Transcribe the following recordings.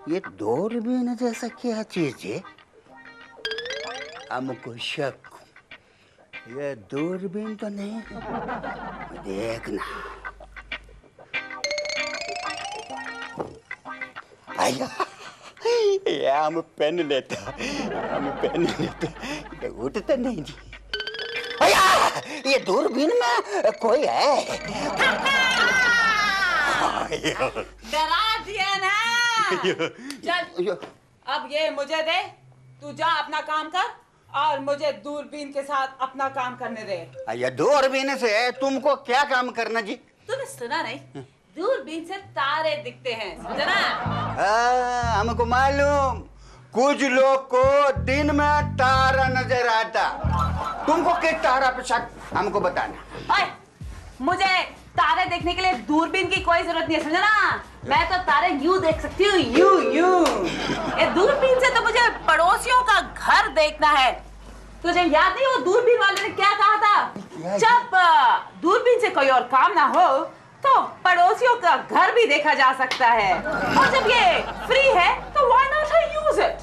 ये दूरबीन जैसा क्या चीज है? हमको शक, ये दूरबीन तो नहीं। देखना। आया, ये हम पेन लेता, ये उठता नहीं जी। आया, ये दूरबीन में कोई है। डरा दिया ना। चल, अब ये मुझे दे, तू जा अपना काम कर और मुझे दूरबीन के साथ अपना काम करने दे। ये दूरबीन से तुमको क्या काम करना जी? तूने सुना नहीं? दूरबीन से तारे दिखते हैं, समझा ना? हमको मालूम, कुछ लोग को दिन में तारा नजर आता। तुमको किस तारा पे शक, हमको बताना। ओए, मुझे तारे देखने के लिए दूरबीन की कोई जरूरत नहीं है, समझा ना? मैं तो तारे यूं देख सकती हूँ, यूं। ये दूरबीन से तो मुझे पड़ोसियों का घर देखना है। तुझे याद नहीं वो दूरबीन वाले ने क्या कहा था? जब दूरबीन से कोई और काम ना हो तो पड़ोसियों का घर भी देखा जा सकता है, और जब ये फ्री है तो why not I use it?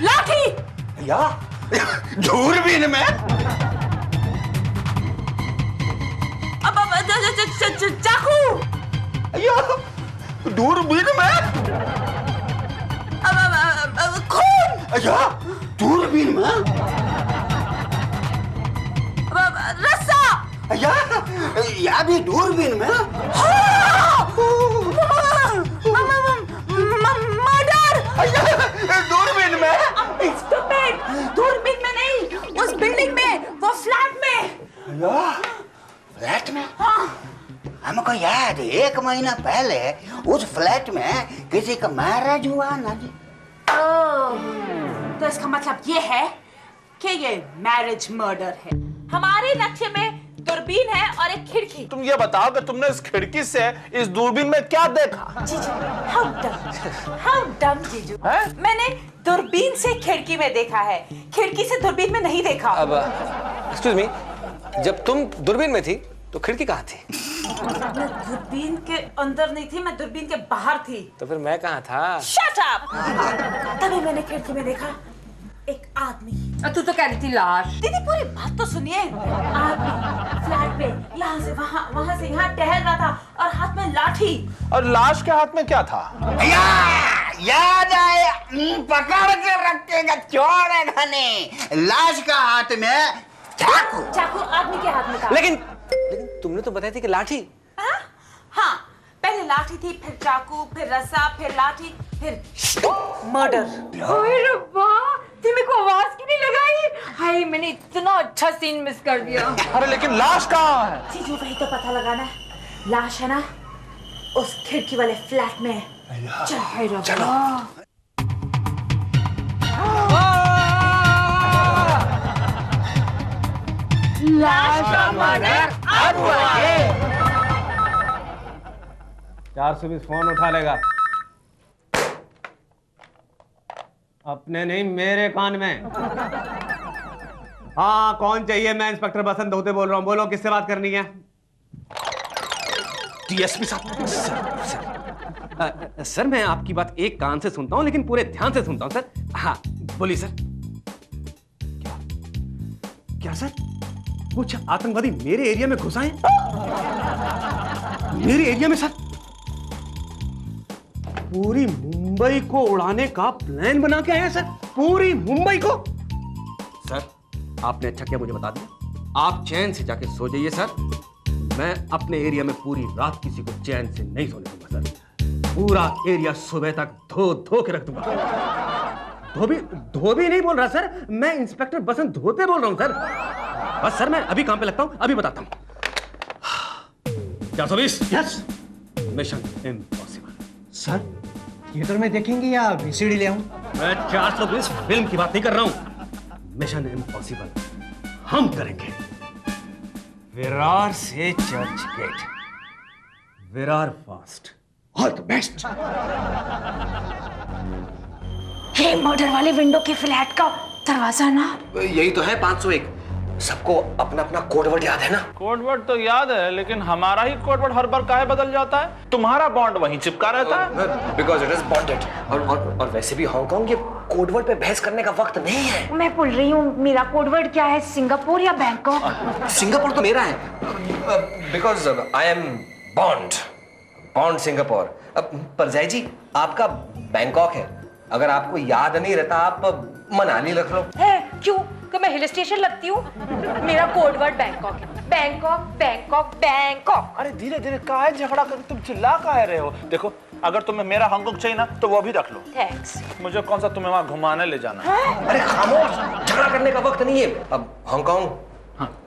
लाठी या दूरबीन में? अब चाकू या दूरबीन में? खून या दूरबीन में? रस्सा या भी दूरबीन में? मर्डर दूरबीन में? दूरबीन में नहीं, उस बिल्डिंग में, वो फ्लैट में। फ्लैट में? हमको याद है 1 महीना पहले उस फ्लैट में किसी का मैरिज हुआ ना जी। तो इसका मतलब ये है कि ये मैरिज मर्डर है। हमारे नक्शे में दूरबीन है और एक खिड़की। तुम ये बताओ कि तुमने इस खिड़की से इस दूरबीन में क्या देखा? जीजू, how dumb जीजू। मैंने दूरबीन से खिड़की में देखा है, खिड़की से दूरबीन में नहीं देखा। अब एक्सक्यूज मी, जब तुम दूरबीन में थी तो खिड़की कहाँ थी? मैं दूरबीन के अंदर नहीं थी, मैं दूरबीन के बाहर थी। तो फिर मैं कहाँ था? Shut up! तभी मैंने खिड़की में देखा एक आदमी। तू तो कह रही थी लाश। दीदी पूरी बात तो सुनिए। आदमी फ्लैट में यहाँ से वहाँ, वहाँ से यहाँ टहल रहा था और हाथ में लाठी। और लाश के हाथ में क्या था? याद आया, पकड़ के रखेगा, छोड़ेगा नहीं। लाश का हाथ में चाकू। चाकू आदमी के हाथ में था। लेकिन तुमने तो बताई थी कि लाठी। हाँ, पहले लाठी थी, फिर चाकू, फिर रस्सा, फिर लाठी, फिर मर्डर। ओए रब्बा, तुमने को आवाज क्यों नहीं लगाई? हाय, मैंने इतना अच्छा सीन मिस कर दिया। अरे लेकिन लाश कहाँ है? जीजू वही तो पता लगाना है। लाश है ना उस खिड़की वाले फ्लैट में। चलो। लाश का मर्डर अब हुआ है। 420 फोन उठा लेगा। अपने नहीं, मेरे कान में। हाँ, कौन चाहिए? मैं इंस्पेक्टर बसंत धोते बोल रहा हूँ। बोलो, किससे बात करनी है? डीएसपी साहब। सर, मैं आपकी बात एक कान से सुनता हूँ लेकिन पूरे ध्यान से सुनता हूँ सर। हाँ, बोलिए सर। क्या सर? कुछ आतंकवादी मेरे एरिया में घुस आए? मेरे एरिया में सर? पूरी मुंबई को उड़ाने का प्लान बना के आए हैं सर? पूरी मुंबई को? सर, आपने अच्छा किया मुझे बता दिया। आप चैन से जाके सो जाइए सर। मैं अपने एरिया में पूरी रात किसी को चैन से नहीं सोने दूंगा सर। पूरा एरिया सुबह तक धो के रख दूंगा। धोबी नहीं बोल रहा सर, मैं इंस्पेक्टर बसंत धोते बोल रहा हूं सर। बस सर, मैं अभी काम पे लगता हूं, अभी बताता हूं। 420। Yes. Mission impossible. Sir, theatre में देखेंगे या वीसीडी ले आऊं? मैं 420 फिल्म की बात नहीं कर रहा हूं। मिशन इम्पॉसिबल हम करेंगे। विरार से Churchgate, Virar fast, all the best. ये मर्डर वाले विंडो के फ्लैट का दरवाजा ना? यही तो है 501। सबको अपना अपना कोड वर्ड याद है ना? कोड वर्ड तो याद है, लेकिन हमारा ही कोड वर्ड हर बार काहे बदल जाता है? तुम्हारा बॉन्ड वहीं चिपका रहता है। Because it is bonded. और वैसे भी हांगकांग ये कोड वर्ड पे बहस करने का वक्त नहीं है। मैं बोल रही हूँ मेरा कोड वर्ड क्या है, सिंगापुर या बैंकॉक? सिंगापुर तो मेरा है, because I am bound Singapore. परजाई जी, आपका बैंकॉक है। अगर आपको याद नहीं रहता, आप मनाली रख लो। है क्यों? कि मैं हिल स्टेशन लगती हूँ? मेरा कोड वर्ड बैंकॉक है। Bangkok Bangkok Bangkok. अरे धीरे धीरे काहे झगड़ा कर, तुम चिल्ला काहे रहे हो? देखो, अगर तुम्हें मेरा हांगकांग चाहिए ना तो वो भी रख लो। थैंक्स। मुझे कौन सा तुम्हें वहां घुमाने ले जाना है? अरे खामोश, झगड़ा करने का वक्त नहीं है। अब हांगकांग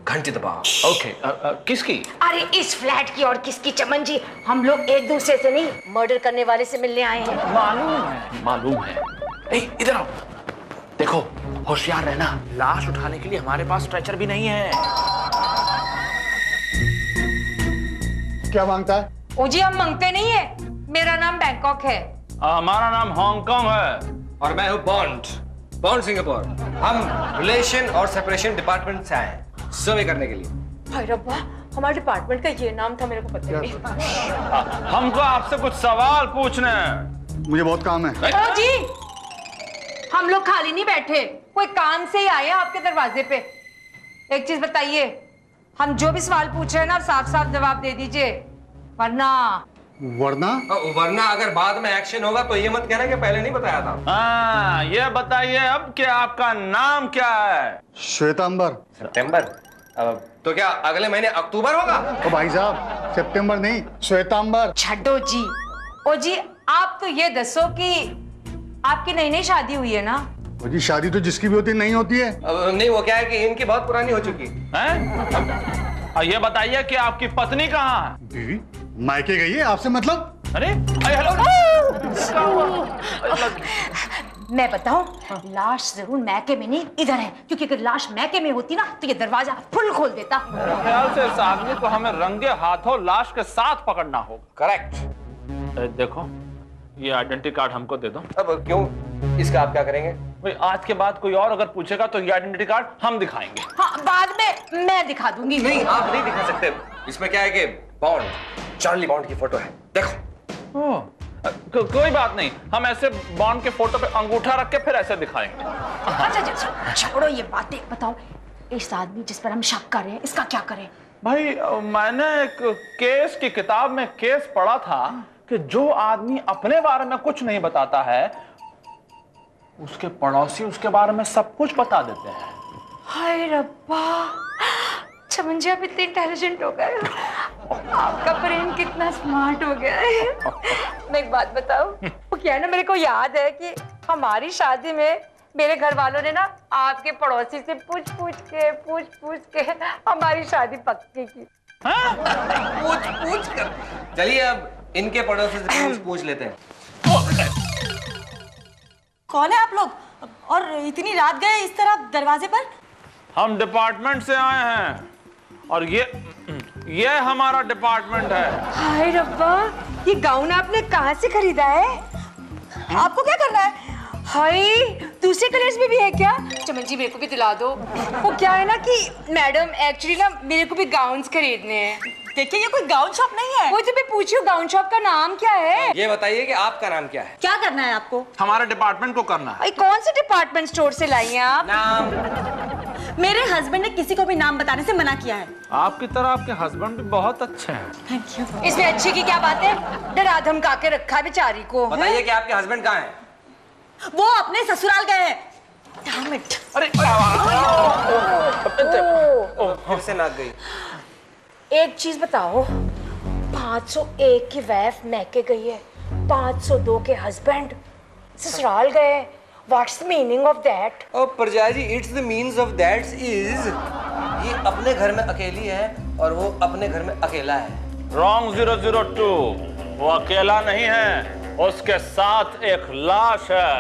घंटी दबाओ। ओके, किसकी? अरे इस फ्लैट की। और किसकी चमन जी? हम लोग एक दूसरे से नहीं, मर्डर करने वाले से मिलने आए हैं। मालूम है। ए, इधर आओ। देखो, होशियार रहना, लाश उठाने के लिए हमारे पास स्ट्रेचर भी नहीं है। क्या मांगता है? ओ जी, हम मांगते नहीं है। मेरा नाम बैंकॉक है। हमारा नाम हांगकांग है। और मैं हूँ बॉन्ड सिंगापुर। हम रिलेशन और सेपरेशन डिपार्टमेंट से आए हैं सर्वे करने के लिए। हाय रब्बा, हमारे डिपार्टमेंट का ये नाम था, मेरे को पता नहीं। हमको आपसे कुछ सवाल पूछने हैं। मुझे बहुत काम है। ओ जी, हम लोग खाली नहीं बैठे, कोई काम से ही आए हैं आपके दरवाजे पे। एक चीज बताइए, हम जो भी सवाल पूछ रहे हैं ना, साफ साफ जवाब दे दीजिए, वरना अगर बाद में एक्शन होगा तो ये मत कहना कि पहले नहीं बताया था। हाँ, ये बताइए अब कि आपका नाम क्या है? श्वेतांबर। सितंबर? तो क्या अगले महीने अक्टूबर होगा? ओ भाई साहब, सितंबर नहीं, श्वेतांबर। छड्डो जी। ओ जी, आप तो ये दसो कि आपकी नई नई शादी हुई है ना? ओ जी, शादी तो जिसकी भी होती नहीं होती है। नहीं, वो क्या है कि इनकी बहुत पुरानी हो चुकी हैं? ये बताइए कि आपकी पत्नी कहाँ है? बीवी मायके गई है, आपसे मतलब? अरे हेलो। मैं बताऊं, लाश जरूर मैके में नहीं, इधर है। क्योंकि अगर लाश मैके में होती ना तो ये दरवाजा फुल खोल देता। ख्याल से इस आदमी को हमें रंगे हाथों लाश के साथ पकड़ना होगा। करेक्ट। देखो, ये आइडेंटिटी कार्ड हमको दे दो। अब क्यों? इसका आप क्या करेंगे? भाई, आज के बाद कोई और अगर पूछेगा तो ये आइडेंटिटी कार्ड हम दिखाएंगे। हाँ, बाद में मैं दिखा दूंगी। नहीं, आप नहीं दिखा सकते। इसमें क्या है कि चार्ली बॉन्ड की फोटो है, देखो। कोई बात नहीं, हम ऐसे बॉन्ड के फोटो पे अंगूठा रख के फिर ऐसे दिखाएंगे। अच्छा, छोड़ो ये बातें। बताओ, इस आदमी जिस पर हम शक कर रहे हैं, इसका क्या करें? भाई, मैंने एक केस की किताब में केस पढ़ा था कि जो आदमी अपने बारे में कुछ नहीं बताता है, उसके पड़ोसी उसके बारे में सब कुछ बता देते हैं। हाय रब्बा, चमन जी आप इतने इंटेलिजेंट हो गए। आपका ब्रेन कितना स्मार्ट हो गया है। मैं एक बात बताऊं, वो क्या है ना, मेरे को याद है कि हमारी शादी में मेरे घर वालों ने ना आपके पड़ोसी से पूछ पूछ के हमारी शादी पक्की की। पूछ कर। चलिए अब इनके पड़ोसी से पूछ लेते हैं। कौन है आप लोग और इतनी रात गए इस तरह दरवाजे पर? हम डिपार्टमेंट से आए हैं और ये हमारा डिपार्टमेंट है। हाय रब्बा, ये गाउन आपने कहाँ से खरीदा है? आपको क्या करना है? हाय, दूसरे कलर्स में भी है क्या? चमन जी, मेरे को भी दिला दो। वो क्या है ना कि मैडम, एक्चुअली ना मेरे को भी गाउन्स खरीदने हैं। देखिए, ये कोई गाउन शॉप नहीं है। वो तो मैं पूछी हूँ, गाउन शॉप का नाम क्या है? ये बताइए कि आपका नाम क्या है? क्या करना है आपको? हमारे डिपार्टमेंट को करना है। भाई, कौन से डिपार्टमेंट स्टोर से लाई हैं आप? नाम? मेरे हस्बैंड ने किसी को भी नाम बताने से मना किया है। आपकी तरह आपके हस्बैंड भी बहुत अच्छे हैं। Thank you. इसमें अच्छी की क्या बात है? डरा धमका के रखा है बेचारी को। बताइए कि आपके हस्बैंड कहाँ हैं? वो अपने ससुराल गए हैं। Damn it. अरे फिर से नाक गई। एक चीज बताओ, 501 की वाइफ मैके गई है, 502 के हस्बैंड ससुराल गए। What's the meaning of that? ओ प्रजा जी, it's the means of that is ये अपने घर में अकेली है और वो अपने घर में अकेला है। रॉन्ग 002, वो अकेला नहीं है, उसके साथ एक लाश है।